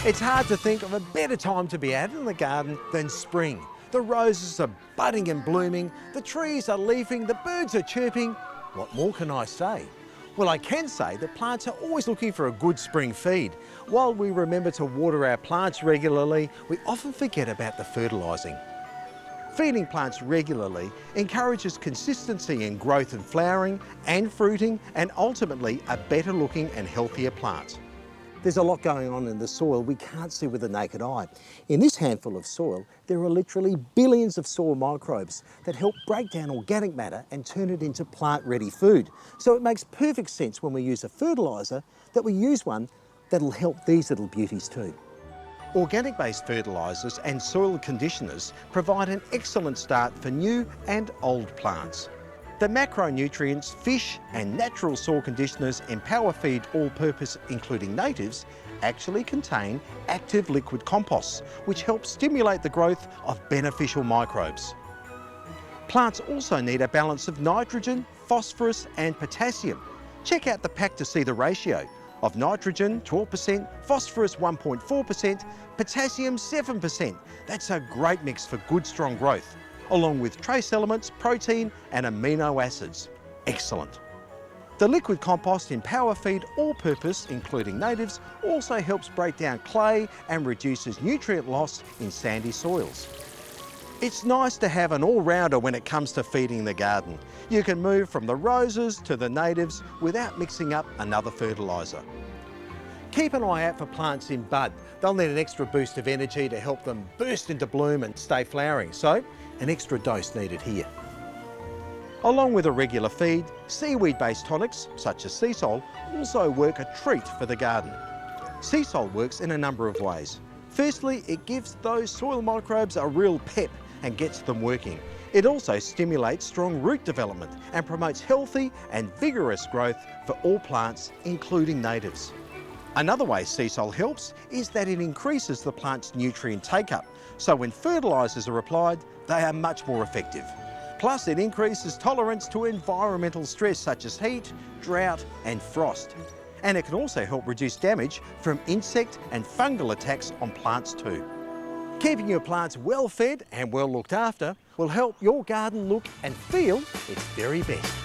It's hard to think of a better time to be out in the garden than spring. The roses are budding and blooming, the trees are leafing, the birds are chirping. What more can I say? Well, I can say that plants are always looking for a good spring feed. While we remember to water our plants regularly, we often forget about the fertilising. Feeding plants regularly encourages consistency in growth and flowering and fruiting, and ultimately a better looking and healthier plant. There's a lot going on in the soil we can't see with the naked eye. In this handful of soil, there are literally billions of soil microbes that help break down organic matter and turn it into plant-ready food. So it makes perfect sense when we use a fertiliser that we use one that'll help these little beauties too. Organic-based fertilisers and soil conditioners provide an excellent start for new and old plants. The macronutrients, fish and natural soil conditioners in PowerFeed All Purpose, including natives, actually contain active liquid composts, which help stimulate the growth of beneficial microbes. Plants also need a balance of nitrogen, phosphorus and potassium. Check out the pack to see the ratio of nitrogen 12%, phosphorus 1.4%, potassium 7%. That's a great mix for good strong growth, along with trace elements, protein and amino acids. Excellent. The liquid compost in PowerFeed All Purpose, including natives, also helps break down clay and reduces nutrient loss in sandy soils. It's nice to have an all-rounder when it comes to feeding the garden. You can move from the roses to the natives without mixing up another fertiliser. Keep an eye out for plants in bud. They'll need an extra boost of energy to help them burst into bloom and stay flowering, so an extra dose needed here. Along with a regular feed, seaweed-based tonics, such as Seasol, also work a treat for the garden. Seasol works in a number of ways. Firstly, it gives those soil microbes a real pep and gets them working. It also stimulates strong root development and promotes healthy and vigorous growth for all plants, including natives. Another way Seasol helps is that it increases the plant's nutrient take-up, so when fertilisers are applied, they are much more effective. Plus, it increases tolerance to environmental stress such as heat, drought and frost. And it can also help reduce damage from insect and fungal attacks on plants too. Keeping your plants well fed and well looked after will help your garden look and feel its very best.